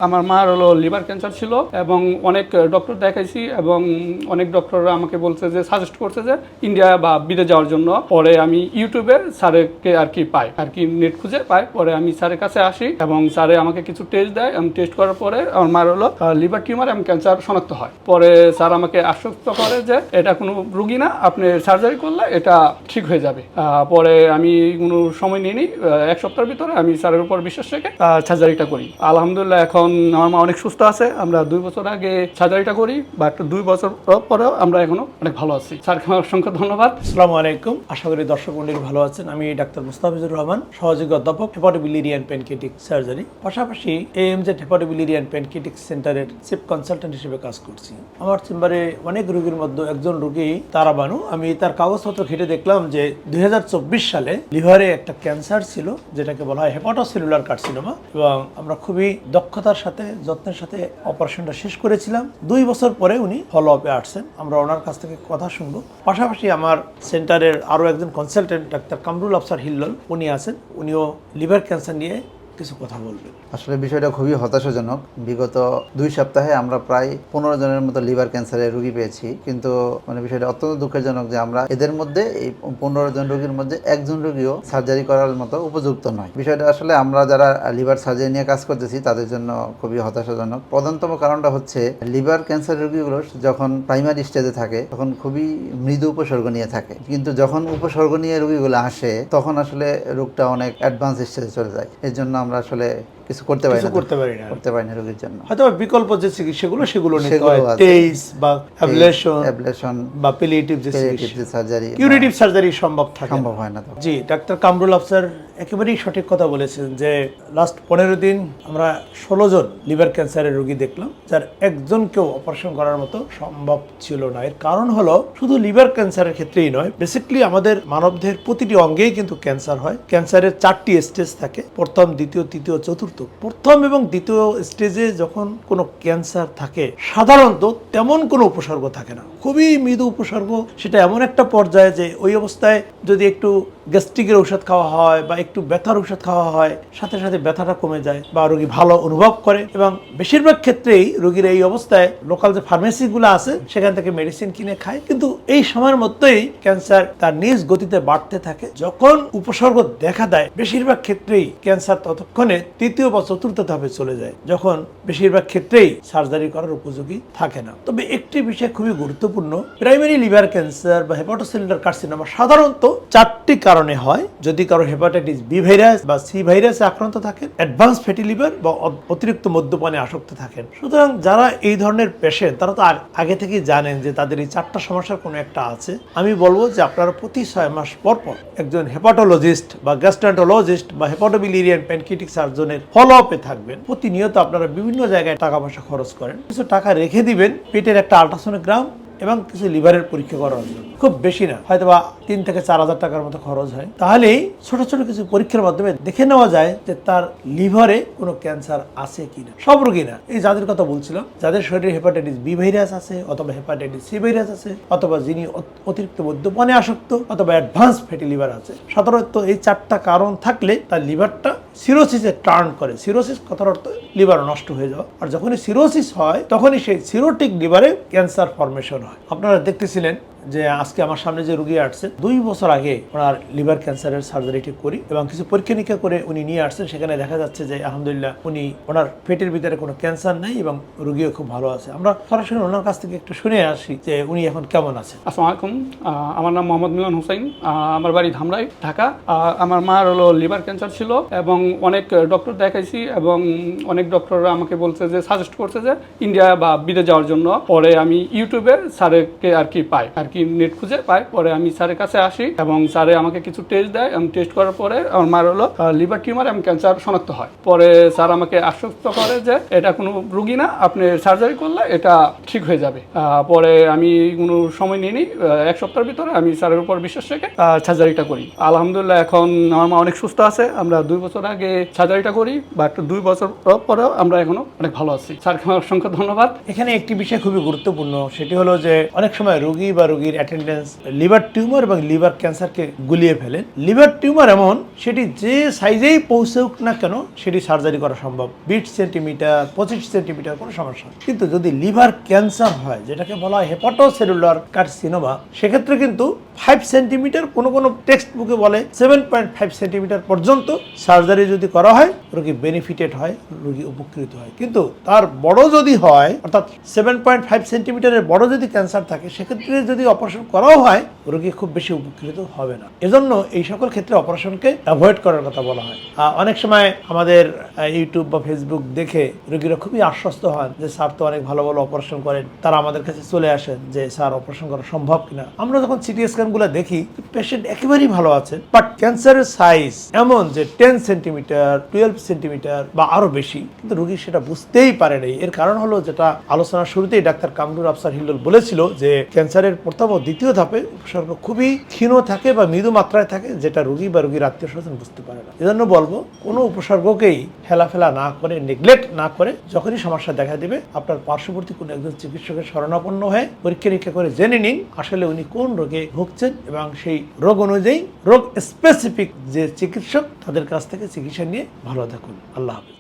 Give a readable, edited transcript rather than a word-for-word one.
আমার মার হলো লিভার ক্যান্সার ছিল এবং অনেক ডক্টর দেখাইছি এবং অনেক ডক্টররা আমাকে বলছে যে সাজেস্ট করছে যে ইন্ডিয়া বা বিদেশ যাওয়ার জন্য। পরে আমি ইউটিউবে স্যারকে পাই নেট খুঁজে পাই। পরে আমি স্যারের কাছে আসি এবং স্যারে আমাকে কিছু টেস্ট দেয় এবং টেস্ট করার পরে আমার মার হলো লিভার টিউমার এবং ক্যান্সার শনাক্ত হয়। পরে স্যার আমাকে আশ্বস্ত করে যে এটা কোনো রুগী না, আপনি সার্জারি করলে এটা ঠিক হয়ে যাবে। পরে আমি কোনো সময় নিইনি, এক সপ্তাহের ভিতরে আমি স্যারের উপর বিশ্বাস রেখে সার্জারিটা করি। আলহামদুলিল্লাহ এখন আমার মা অনেক সুস্থ আছে। আমরা 2 বছর আগে সার্জারিটা করি, বাট 2 বছর পরেও আমরা এখনো অনেক ভালো আছি। স্যারকে অসংখ্য ধন্যবাদ। আসসালামু আলাইকুম, আশা করি দর্শক মণ্ডলী ভালো আছেন। আমি ডাক্তার মুস্তাফিজুর রহমান, সহযোগী অধ্যাপক, হেপাটোবিলিয়ারি অ্যান্ড প্যানক্রিয়াটিক সার্জারি, পাশাপাশি এএমজেড হেপাটোবিলিয়ারি অ্যান্ড প্যানক্রিয়াটিক সেন্টারের চিফ কনসালটেন্ট হিসেবে কাজ করছি। আমার চেম্বারে অনেক রোগীর মধ্যে একজন রোগী তারা বানু। আমি তার কাগজপত্র ঘেটে দেখলাম যে 2024 সালে লিভারে একটা ক্যান্সার ছিল, যেটাকে বলা হয় হেপাটোসেলুলার কার্সিনোমা, এবং আমরা খুবই দক্ষতার সাথে যত্নের সাথে অপারেশনটা শেষ করেছিলাম। 2 বছর পরে উনি ফলো আপে আসছেন, আমরা ওনার কাছ থেকে কথা শুনবো। পাশাপাশি আমার সেন্টারের আরও একজন কনসালটেন্ট ডাক্তার কামরুল আফসার হিল্লল উনি আছেন, উনিও লিভার ক্যান্সার নিয়ে কিছু কথা বলবেন। আসলে বিষয়টা খুবই হতাশাজনক। বিগত 2 সপ্তাহে আমরা প্রায় 15 জনের মতো লিভার ক্যান্সারের রোগী পেয়েছি, কিন্তু বিষয়টা অত্যন্ত দুঃখজনক যে আমরা এদের মধ্যে এই 15 জন রোগীর মধ্যে একজন রোগীও সার্জারি করার মতো উপযুক্ত নয়। বিষয়টা আসলে আমরা যারা লিভার সার্জারি নিয়ে কাজ করতেছি তাদের জন্য খুবই হতাশাজনক। প্রধানতম কারণটা হচ্ছে লিভার ক্যান্সার রোগীগুলো যখন প্রাইমারি স্টেজে থাকে তখন খুবই মৃদু উপসর্গ নিয়ে থাকে, কিন্তু যখন উপসর্গ নিয়ে রোগীগুলো আসে তখন আসলে রোগটা অনেক অ্যাডভান্স স্টেজে চলে যায়। এর জন্য আমরা আসলে কিছু করতে পারি না রোগীর জন্য। হয়তো বিকল্প যে চিকিৎসাগুলো সেগুলো নিতে হয়, টেইস বা অ্যাবলেশন বা প্যালিয়েটিভ যে সার্জারি, কিউরেটিভ সার্জারি সম্ভব হয় না। জি, ডাক্তার কামরুল আফসার একেবারেই সঠিক কথা বলেছেন যে লাস্ট 15 দিন আমরা 16 জন লিভার ক্যান্সারের রোগী দেখলাম, যার একজনকেও অপারেশন করার মতো সম্ভব ছিল না। এর কারণ হলো শুধু লিভার ক্যান্সারের ক্ষেত্রেই নয়, বেসিক্যালি আমাদের মানবদেহের প্রতিটি অঙ্গেই কিন্তু ক্যান্সার হয়। ক্যান্সারের 4টি স্টেজ থাকে, প্রথম, দ্বিতীয়, তৃতীয়, চতুর্থ। প্রথম এবং দ্বিতীয় স্টেজে যখন কোনো ক্যান্সার থাকে সাধারণত তেমন কোনো উপসর্গ থাকে না, খুবই মৃদু উপসর্গ। সেটা এমন একটা পর্যায়ে যে ওই অবস্থায় যদি একটু গ্যাস্ট্রিকের ঔষধ খাওয়া হয় বা একটু ব্যথার ঔষধ খাওয়া হয়, সাথে সাথে ব্যথাটা কমে যায় বা রোগী ভালো অনুভব করে। এবং বেশিরভাগ ক্ষেত্রেই রোগীর এই অবস্থায় লোকাল যে ফার্মেসিগুলো আছে সেখান থেকে মেডিসিন কিনে খায়, কিন্তু এই সময়ের মধ্যেই ক্যান্সার তার নিজ গতিতে বাড়তে থাকে। যখন উপসর্গ দেখা দেয় বেশিরভাগ ক্ষেত্রেই ক্যান্সার ততক্ষণে তৃতীয় বা চতুর্থ ধাপে চলে যায়, যখন বেশিরভাগ ক্ষেত্রেই সার্জারি করার উপযোগী থাকে না। তবে একটি বিষয় খুবই গুরুত্বপূর্ণ, প্রাইমারি লিভার ক্যান্সার বা হেপাটোসেলুলার কার্সিনোমা সাধারণত 4টি কারণে হয়। যদি কারো হেপাটাইটিস বি ভাইরাস বা সি ভাইরাসে আক্রান্ত থাকেন, অ্যাডভান্স ফ্যাটি লিভার বা অতিরিক্ত মদ্যপানে আসক্ত থাকেন। সুতরাং যারা এই ধরনের পেশেন্ট তারা তো আগে থেকেই জানেন যে তাদের এই 4টা সমস্যার কোনো একটা আছে। আমি বলবো যে আপনারা প্রতি 6 মাস পর পর একজন হেপাটোলজিস্ট বা গ্যাস্ট্রোএন্টারোলজিস্ট বা হেপাটোবিলিয়ারি অ্যান্ড প্যানক্রিয়াটিক সার্জনের ফলো আপে থাকবেন। প্রতিনিয়ত আপনারা বিভিন্ন জায়গায় টাকা পয়সা খরচ করেন, কিছু টাকা রেখে দিবেন পেটের একটা আল্ট্রাসোনোগ্রাম এবং কিছু লিভারের পরীক্ষা করার জন্য। খুব বেশি না, হয়তো বা 3 থেকে 4,000 টাকার মতো খরচ হয়। তাহলেই ছোট ছোট কিছু পরীক্ষার মাধ্যমে দেখে নেওয়া যায় যে তার লিভারে কোনো ক্যান্সার আছে কিনা। সব রোগী না, এই যাদের কথা বলছিলাম, যাদের শরীরে হেপাটাইটিস বি ভাইরাস আছে অথবা হেপাটাইটিস সি ভাইরাস আছে অথবা যিনি অতিরিক্ত মদ্যপানে আসক্ত অথবা অ্যাডভান্স ফ্যাটি লিভার আছে। সাধারণত এই 4টা কারণ থাকলে তার লিভারটা সিরোসিসে টার্ন করে। সিরোসিস কথার অর্থ লিভার নষ্ট হয়ে যাওয়া, আর যখনই সিরোসিস হয় তখনই সেই সিরোটিক লিভারে ক্যান্সার ফর্মেশন হয়। আপনারা দেখতেছিলেন যে আজকে আমার সামনে যে রোগী আসছেন, 2 বছর আগে ওনার লিভার ক্যান্সারের সার্জারিটি করি এবং কিছু পরীক্ষা নিরীক্ষা করে উনি নিয়ে আসছেন। সেখানে দেখা যাচ্ছে যে আলহামদুলিল্লাহ ওনার পেটের ভিতরে কোনো ক্যান্সার নেই এবং রোগীও খুব ভালো আছে। আমরা সরাসরি ওনার কাছ থেকে একটু শুনে আসি যে উনি এখন কেমন আছে। আসসালামু আলাইকুম, আমার নাম মোহাম্মদ মিলন হোসেন, আমার বাড়ি ধামরাই, ঢাকা। আমার মার হলো লিভার ক্যান্সার ছিল এবং অনেক ডক্টর দেখাইছি এবং অনেক ডক্টররা আমাকে বলছে যে সাজেস্ট করছে যে ইন্ডিয়া বা বিদেশ যাওয়ার জন্য। পরে আমি ইউটিউবে স্যারকে পাই নেট খুঁজে পাই। পরে আমি স্যারের কাছে আসি এবং স্যারে আমাকে কিছু টেস্ট দেয় এবং টেস্ট করার পরে আমার মার হলো লিভার টিউমার এবং ক্যান্সার শনাক্ত হয়। পরে স্যার আমাকে আশ্বস্ত করে যে এটা কোনো রুগী না, আপনি সার্জারি করলে এটা ঠিক হয়ে যাবে। পরে আমি কোনো সময় নিইনি, এক সপ্তাহের ভিতরে আমি স্যারের উপর বিশ্বাস রেখে সার্জারিটা করি। আলহামদুলিল্লাহ এখন আমার মা অনেক সুস্থ আছে। আমরা 2 বছর আগে সার্জারিটা করি, বাট 2 বছর পরেও আমরা এখনো অনেক ভালো আছি। স্যারকে অসংখ্য ধন্যবাদ। এখানে একটি বিষয় খুবই গুরুত্বপূর্ণ, সেটি হলো যে অনেক সময় রোগী বা রোগীর অ্যাটেন্ডেন্স লিভার টিউমার এবং লিভার ক্যান্সারকে গুলিয়ে ফেলেন। লিভার টিউমার এমন, সেটি যে সাইজেই পৌঁছুক না কেন সেটি সার্জারি করা সম্ভব, 20 সেন্টিমিটার 25 সেন্টিমিটার কোনো সমস্যা নেই। কিন্তু যদি লিভার ক্যান্সার হয়, যেটাকে বলা হয় হেপাটোসেলুলার কার্সিনোমা, সেক্ষেত্রে কিন্তু 5 সেন্টিমিটার, কোনো কোনো টেক্সট বুকে বলে 7.5 সেন্টিমিটার পর্যন্ত সার্জারি যদি করা হয় রোগী বেনিফিটেড হয়, রোগী উপকৃত হয়। কিন্তু তার বড় যদি হয়, অর্থাৎ 7.5 সেন্টিমিটারের বড় যদি ক্যান্সার থাকে, সেক্ষেত্রে যদি অপারেশন করাও হয় রোগী খুব বেশি উপকৃত হবে না। এজন্য এই সকল ক্ষেত্রে অপারেশনকে অ্যাভয়েড করার কথা বলা হয়। অনেক সময় আমাদের ইউটিউব বা ফেসবুক দেখে রোগীরা খুবই আশ্বস্ত হন যে স্যার তো অনেক ভালো ভালো অপারেশন করেন, তারা আমাদের কাছে চলে আসেন যে স্যার অপারেশন করা সম্ভব কিনা। আমরা যখন সিটি স্ক্যানগুলো দেখি পেশেন্ট একেবারেই ভালো আছেন, বাট ক্যান্সারের সাইজ এমন যে 10 সেন্টিমিটার 12 সেন্টিমিটার বা আরো বেশি, কিন্তু রোগী সেটা বুঝতেই পারে নাই। এর কারণ হলো, যেটা আলোচনার শুরুতেই ডাক্তার কামরুল আফসার হিল্লোল বলেছিল, যে ক্যান্সারের প্রথম ও দ্বিতীয় ধাপে উপসর্গ খুবই ক্ষীণ থাকে বা মৃদু মাত্রায় থাকে, যেটা রোগী বা রোগীর আত্মীয় স্বজন বুঝতে পারে না। এজন্য বলবো, কোনো উপসর্গকেই হেলাফেলা না করে, নেগলেক্ট না করে, যখনই সমস্যা দেখা দিবে আপনার পার্শ্ববর্তী কোনো একজন চিকিৎসকের শরণাপন্ন হয়ে পরীক্ষা নিরীক্ষা করে জেনে নিন আসলে উনি কোন রোগে ভুগছেন, এবং সেই রোগ অনুযায়ী রোগ স্পেসিফিক যে চিকিৎসক তাদের কাছ থেকে চিকিৎসা নিয়ে ভালো থাকুন। আল্লাহ হাফেজ।